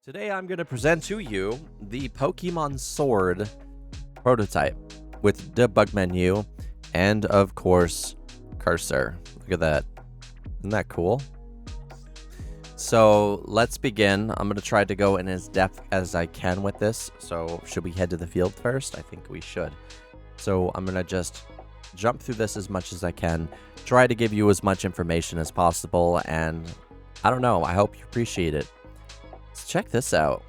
Today I'm going to present to you the Pokemon Sword prototype with debug menu and, of course, cursor. Look at that. Isn't that cool? So let's begin. I'm going to try to go in as depth as I can with this. So should we head to the field first? I think we should. So I'm going to just jump through this as much as I can, try to give you as much information as possible, and I don't know, I hope you appreciate it. Let's check this out.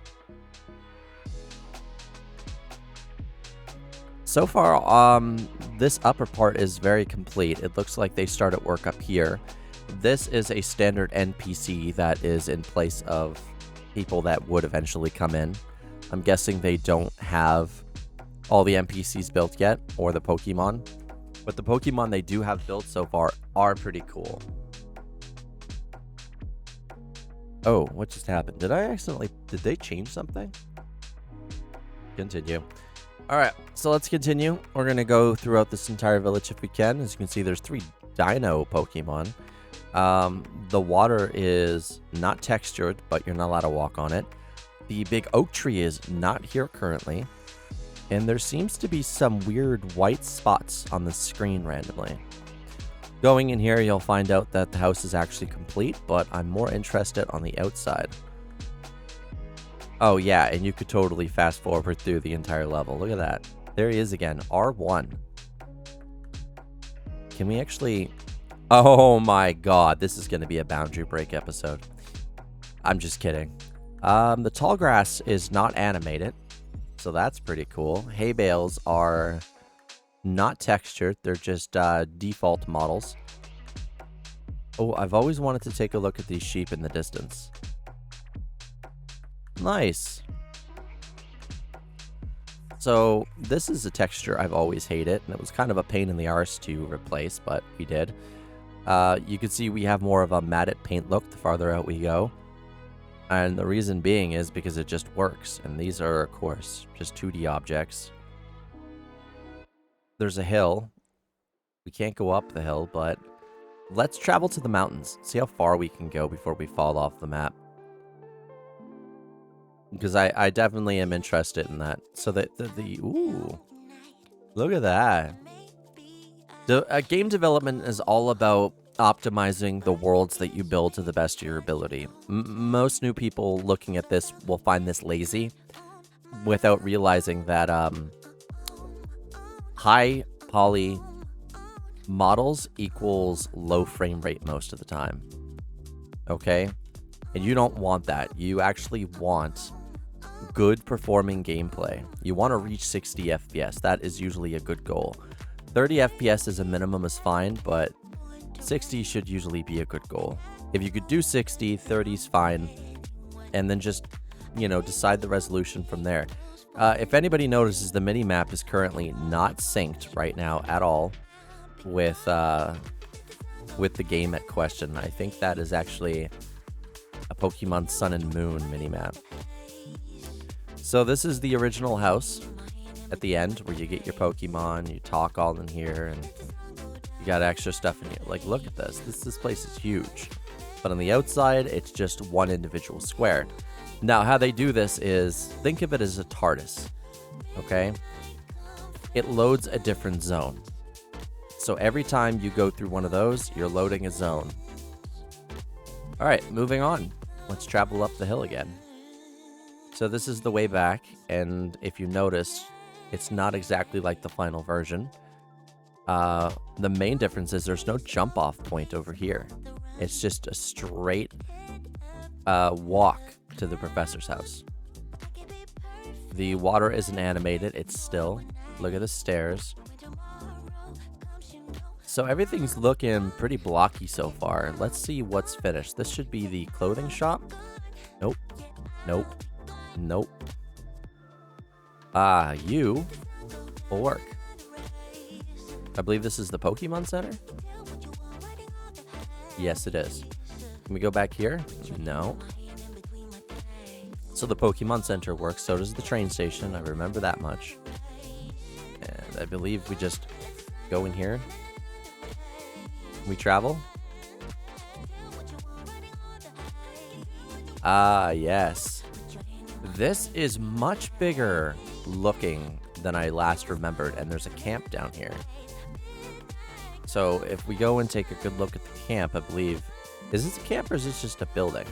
So far, this upper part is very complete. It looks like they started work up here. This is a standard NPC that is in place of people that would eventually come in. I'm guessing they don't have all the NPCs built yet, or the Pokemon. But the Pokemon they do have built so far are pretty cool. Oh, what just happened? Did they change something? Continue. Alright, so let's continue. We're going to go throughout this entire village if we can. As you can see, there's 3 Dino Pokemon. The water is not textured, but you're not allowed to walk on it. The big oak tree is not here currently. And there seems to be some weird white spots on the screen randomly. Going in here, you'll find out that the house is actually complete, but I'm more interested on the outside. Oh yeah, and you could totally fast forward through the entire level. Look at that. There he is again, R1. Can we actually... Oh my god, this is going to be a boundary break episode. I'm just kidding. The tall grass is not animated, so that's pretty cool. Hay bales are not textured, they're just default models. Oh, I've always wanted to take a look at these sheep in the distance. Nice. So this is a texture I've always hated, and it was kind of a pain in the arse to replace, but we did. You can see we have more of a matted paint look the farther out we go. And the reason being is because it just works. And these are, of course, just 2D objects. There's a hill. We can't go up the hill, but let's travel to the mountains. See how far we can go before we fall off the map. Because I definitely am interested in that. So ooh, look at that. Game development is all about optimizing the worlds that you build to the best of your ability. Most new people looking at this will find this lazy without realizing that high poly models equals low frame rate most of the time. Okay? And you don't want that. You actually want good performing gameplay. You want to reach 60 FPS. That is usually a good goal. 30 FPS as a minimum is fine, but 60 should usually be a good goal. If you could do 60, 30 is fine, and then just, decide the resolution from there. If anybody notices, the mini-map is currently not synced right now at all with the game at question. I think that is actually a Pokemon Sun and Moon mini-map. So this is the original house at the end where you get your Pokemon, you talk all in here, and you got extra stuff in here. Like, look at this. This place is huge. But on the outside, it's just one individual square. Now, how they do this is, think of it as a TARDIS, okay? It loads a different zone. So every time you go through one of those, you're loading a zone. All right, moving on. Let's travel up the hill again. So this is the way back, and if you notice, it's not exactly like the final version. The main difference is there's no jump off point over here. It's just a straight walk to the professor's house. The water isn't animated, it's still. Look at the stairs. So everything's looking pretty blocky so far. Let's see what's finished. This should be the clothing shop. Nope. Nope. Nope. You will work. I believe this is the Pokemon Center? Yes, it is. Can we go back here? No. So the Pokemon Center works, so does the train station. I remember that much. And I believe we just go in here. We travel. Ah, yes. This is much bigger looking than I last remembered, and there's a camp down here. So if we go and take a good look at the camp, I believe... Is this a camp or is this just a building?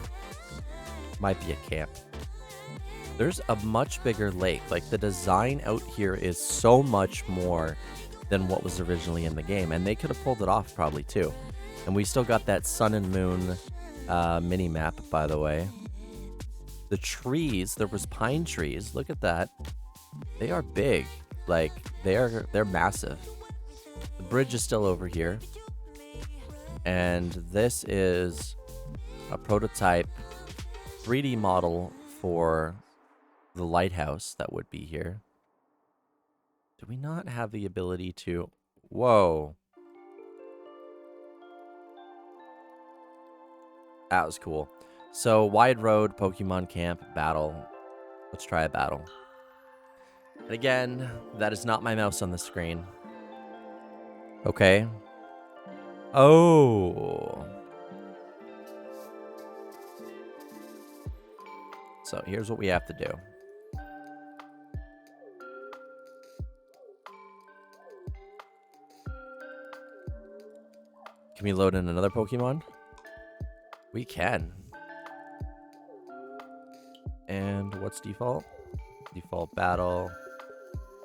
Might be a camp. There's a much bigger lake. Like, the design out here is so much more than what was originally in the game. And they could have pulled it off probably too. And we still got that sun and moon mini-map, by the way. The trees, there was pine trees. Look at that. They are big. Like, they're massive. The bridge is still over here. And this is a prototype 3D model for the lighthouse that would be here. Do we not have the ability to... Whoa. That was cool. So, wide road, Pokemon camp, battle. Let's try a battle. And again, that is not my mouse on the screen. Okay. Oh. So, here's what we have to do. Can we load in another Pokemon? We can. And what's default? Default battle.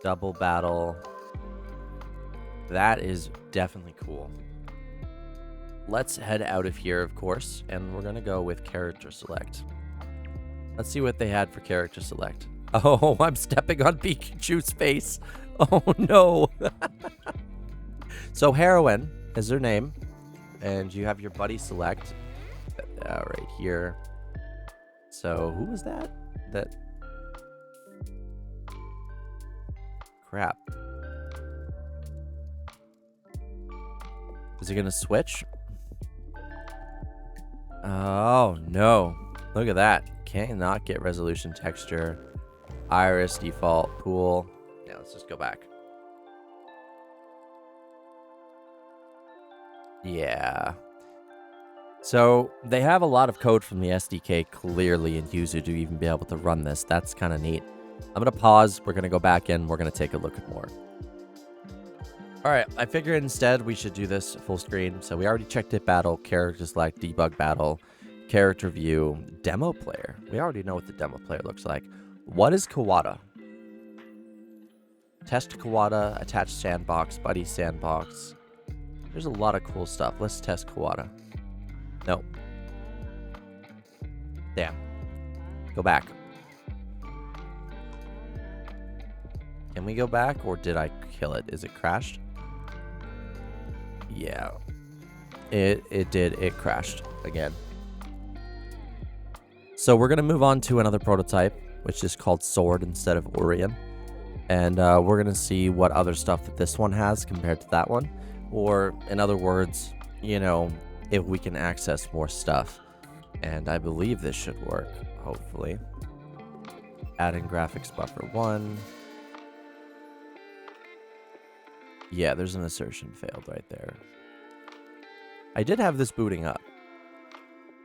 Double battle. That is definitely cool. Let's head out of here, of course, and we're going to go with character select. Let's see what they had for character select. Oh, I'm stepping on Pikachu's face. Oh, no. So, Heroine is her name, and you have your buddy select right here. So, who was that? Crap. Is it going to switch? Oh, no. Look at that. Cannot get resolution texture. Iris, default, pool. Yeah, let's just go back. Yeah. So, they have a lot of code from the SDK clearly in Yuzu to even be able to run this. That's kind of neat. I'm going to pause. We're going to go back in. We're going to take a look at more. Alright, I figured instead we should do this full screen. So we already checked it, battle, character select, debug battle, character view, demo player. We already know what the demo player looks like. What is Kawada? Test Kawada, attach sandbox, buddy sandbox. There's a lot of cool stuff. Let's test Kawada. No. Damn. Go back. Can we go back, or did I kill it? Is it crashed? Yeah. It did. It crashed again. So we're going to move on to another prototype, which is called Sword instead of Orion. And we're going to see what other stuff that this one has compared to that one. Or, in other words, you know, if we can access more stuff. And I believe this should work, hopefully. Add in graphics buffer 1. Yeah, there's an assertion failed right there. I did have this booting up,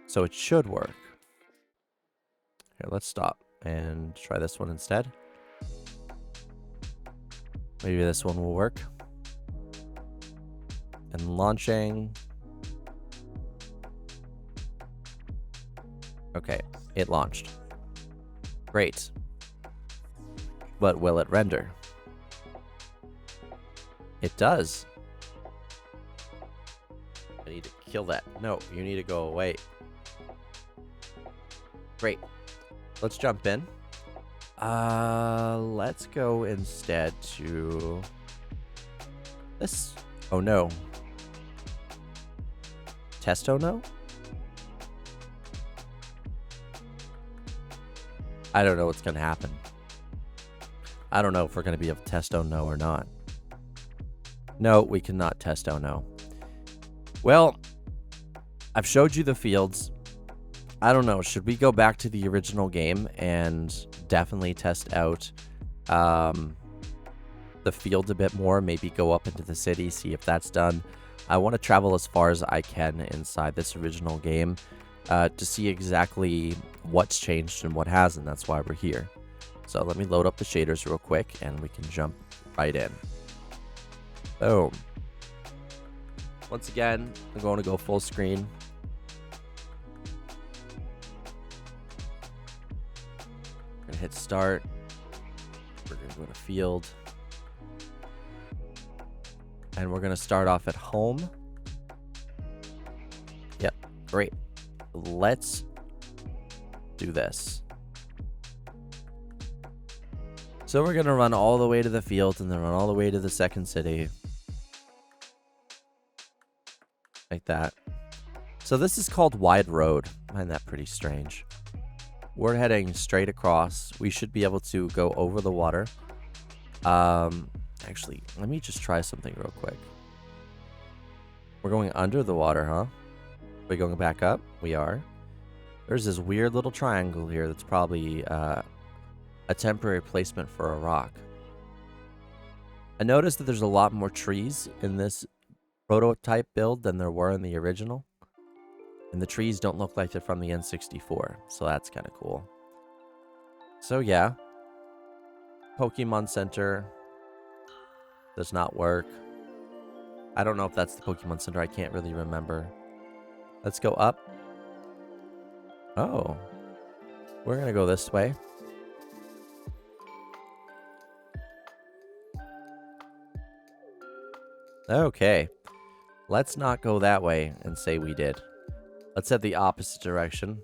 so it should work. Here, let's stop and try this one instead. Maybe this one will work. And launching. Okay, it launched. Great. But will it render? It does. I need to kill that. No, you need to go away. Great. Let's jump in. Let's go instead to this. Oh no. Testo no? I don't know what's gonna happen. I don't know if we're gonna be able to test oh no or not. No, we cannot test oh no. Well, I've showed you the fields. I don't know. Should we go back to the original game and definitely test out the field a bit more? Maybe go up into the city, see if that's done. I want to travel as far as I can inside this original game. to see exactly what's changed and what hasn't. That's why we're here. So let me load up the shaders real quick and we can jump right in. Boom. Once again, I'm going to go full screen. We're going to hit start. We're going to go to field. And we're going to start off at home. Yep, great. Let's do this. So we're going to run all the way to the field and then run all the way to the second city. Like that. So this is called Wide Road. I find that pretty strange. We're heading straight across. We should be able to go over the water. Actually, let me just try something real quick. We're going under the water, huh? Are we going back up? We are. There's this weird little triangle here that's probably a temporary placement for a rock. I noticed that there's a lot more trees in this prototype build than there were in the original. And the trees don't look like they're from the N64, so that's kind of cool. So yeah. Pokemon Center does not work. I don't know if that's the Pokemon Center. I can't really remember. Let's go up. Oh. We're going to go this way. Okay. Let's not go that way and say we did. Let's head the opposite direction.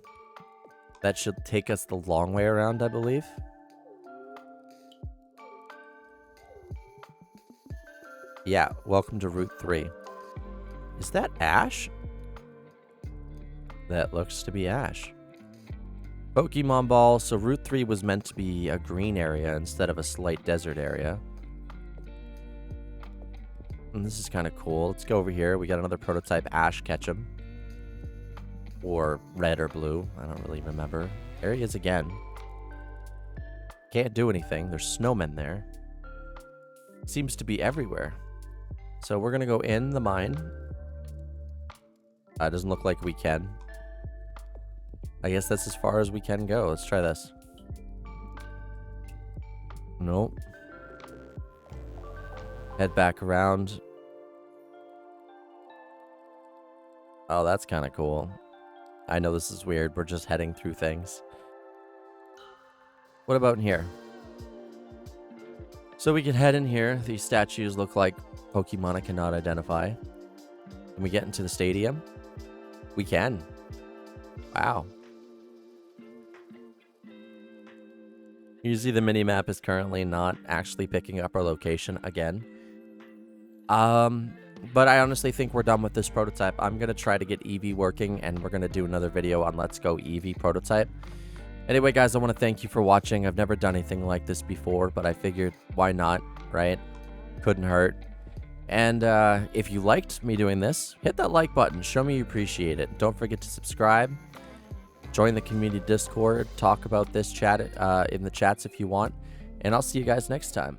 That should take us the long way around, I believe. Yeah, welcome to Route 3. Is that ash? That looks to be ash. Pokemon Ball. So Route 3 was meant to be a green area instead of a slight desert area. And this is kind of cool. Let's go over here. We got another prototype Ash Ketchum. Or red or blue. I don't really remember. There he is again. Can't do anything. There's snowmen there. Seems to be everywhere. So we're going to go in the mine. Doesn't look like we can. I guess that's as far as we can go. Let's try this. Nope. Head back around. Oh, that's kind of cool. I know this is weird. We're just heading through things. What about in here? So we can head in here. These statues look like Pokemon I cannot identify. Can we get into the stadium? We can. Wow. You see the minimap is currently not actually picking up our location again. But I honestly think we're done with this prototype. I'm going to try to get Eevee working, and we're going to do another video on Let's Go Eevee prototype. Anyway, guys, I want to thank you for watching. I've never done anything like this before, but I figured, why not, right? Couldn't hurt. And if you liked me doing this, hit that like button. Show me you appreciate it. Don't forget to subscribe. Join the community Discord. Talk about this chat in the chats if you want. And I'll see you guys next time.